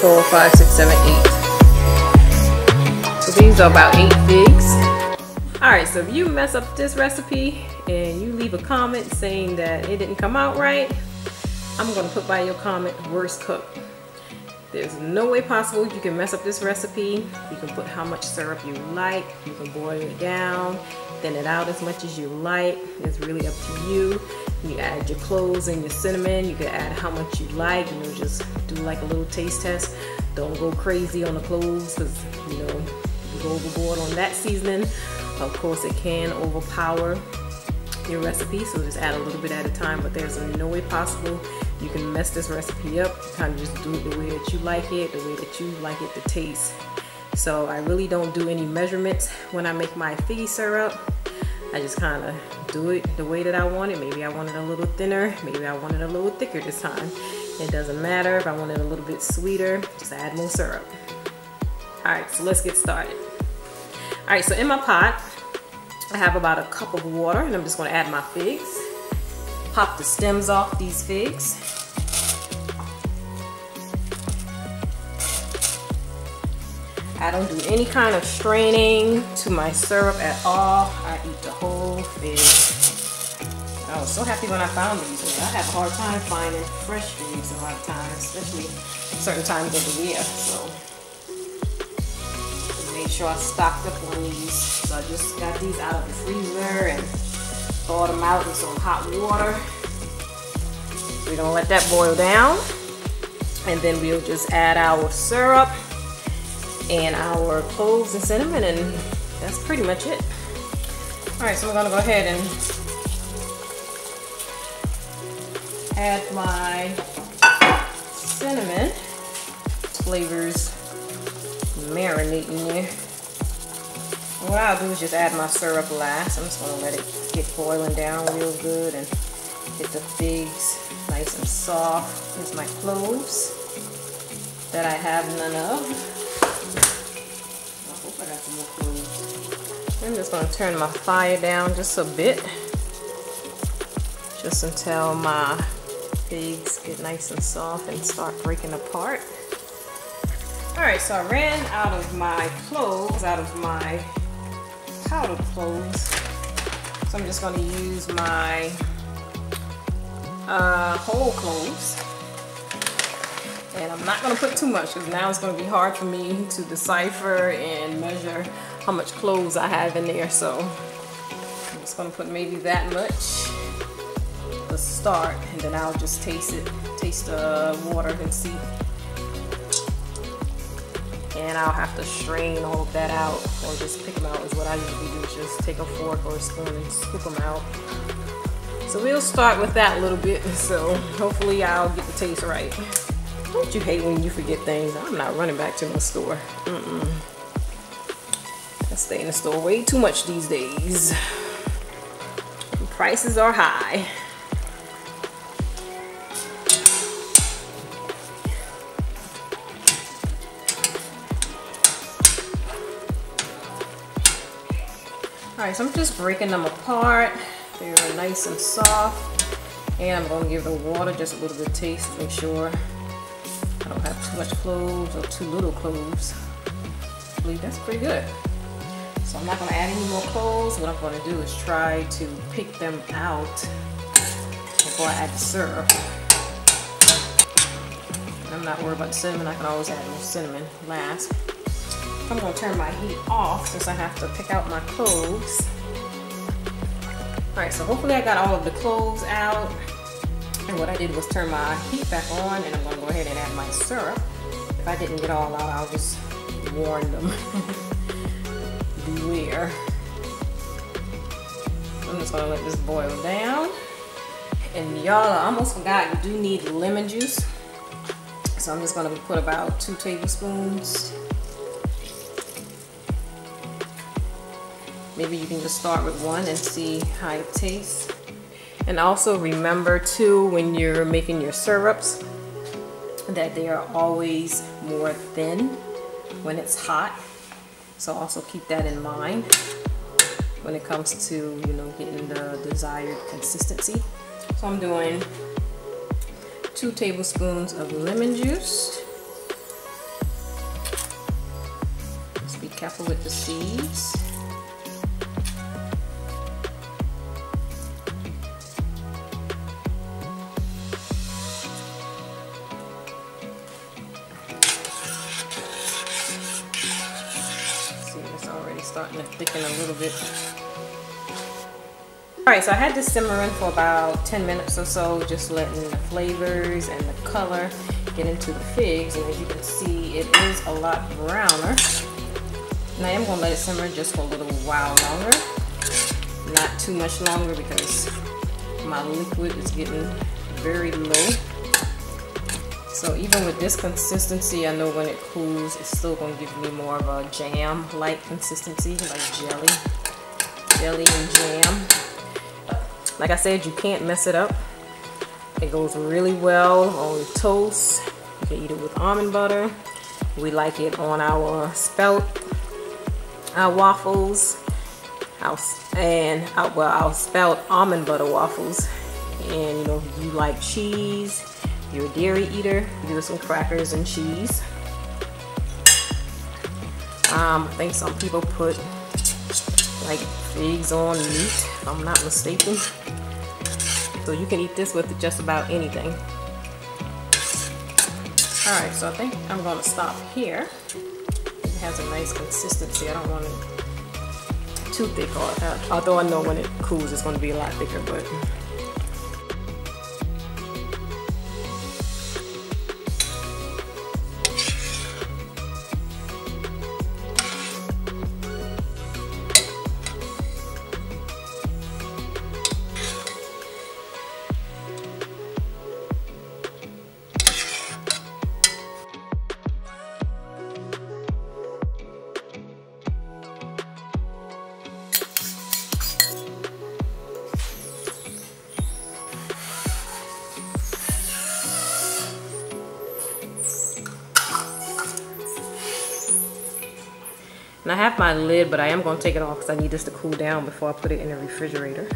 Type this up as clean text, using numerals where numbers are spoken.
4, 5, 6, 7, 8. So these are about 8 figs. Alright, so if you mess up this recipe and you leave a comment saying that it didn't come out right, I'm going to put by your comment, worst cook. There's no way possible you can mess up this recipe. You can put how much syrup you like. You can boil it down, thin it out as much as you like. It's really up to you. You add your cloves and your cinnamon. You can add how much you like. You know, just do like a little taste test. Don't go crazy on the cloves because, you know, you go overboard on that seasoning. Of course, it can overpower your recipe, so just add a little bit at a time, but there's no way possible you can mess this recipe up. You kind of just do it the way that you like it, the way that you like it to taste. So I really don't do any measurements when I make my figgy syrup. I just kind of do it the way that I want it. Maybe I want it a little thinner, maybe I want it a little thicker this time. It doesn't matter. If I want it a little bit sweeter, just add more syrup. Alright, so let's get started. Alright, so in my pot, I have about a cup of water, and I'm just going to add my figs. Pop the stems off these figs. I don't do any kind of straining to my syrup at all. I eat the whole fig. I was so happy when I found these. I have a hard time finding fresh figs a lot of times, especially certain times of the year. So made sure I stocked up on these. So I just got these out of the freezer and thawed them out in some hot water. We're gonna let that boil down, and then we'll just add our syrup and our cloves and cinnamon, and that's pretty much it. All right, so we're gonna go ahead and add my cinnamon. Flavors marinating there. And what I'll do is just add my syrup last. I'm just gonna let it get boiling down real good and get the figs nice and soft. Here's my cloves that I have none of. I hope I got some more cloves. I'm just gonna turn my fire down just a bit, just until my figs get nice and soft and start breaking apart. Alright, so I ran out of my cloves, out of my powdered cloves. So I'm just going to use my whole cloves. And I'm not going to put too much because now it's going to be hard for me to decipher and measure how much cloves I have in there. So I'm just going to put maybe that much to start, and then I'll just taste the water and see. And I'll have to strain all of that out, or just pick them out is what I usually do, is just take a fork or a spoon and scoop them out. So we'll start with that a little bit, so hopefully I'll get the taste right. Don't you hate when you forget things? I'm not running back to my store. I stay in the store way too much these days. The prices are high. Alright, so I'm just breaking them apart. They're nice and soft. And I'm going to give the water just a little bit of taste to make sure I don't have too much cloves or too little cloves. I believe that's pretty good. So I'm not going to add any more cloves. What I'm going to do is try to pick them out before I add the syrup. And I'm not worried about the cinnamon. I can always add more cinnamon last. I'm going to turn my heat off since I have to pick out my cloves. Alright, so hopefully I got all of the cloves out. And what I did was turn my heat back on, and I'm going to go ahead and add my syrup. If I didn't get all out, I'll just warn them. Beware. I'm just going to let this boil down. And y'all, I almost forgot, you do need lemon juice. So I'm just going to put about 2 tablespoons. Maybe you can just start with 1 and see how it tastes. And also remember too, when you're making your syrups, that they are always more thin when it's hot. So also keep that in mind when it comes to, you know, getting the desired consistency. So I'm doing 2 tablespoons of lemon juice. Just be careful with the seeds. See, it's already starting to thicken a little bit. Alright, so I had this simmering for about 10 minutes or so, just letting the flavors and the color get into the figs, and as you can see, it is a lot browner. And I am going to let it simmer just for a little while longer, not too much longer because my liquid is getting very low. So even with this consistency, I know when it cools, it's still going to give me more of a jam-like consistency, like jelly and jam. Like I said, you can't mess it up. It goes really well on toast. You can eat it with almond butter. We like it on our spelt waffles, our spelt almond butter waffles. And you know, if you like cheese, you're a dairy eater, give it some crackers and cheese. I think some people put like figs on meat, if I'm not mistaken. So you can eat this with just about anything. Alright, so I think I'm going to stop here. It has a nice consistency. I don't want it too thick, although I know when it cools it's going to be a lot thicker. But and I have my lid, but I am going to take it off because I need this to cool down before I put it in the refrigerator.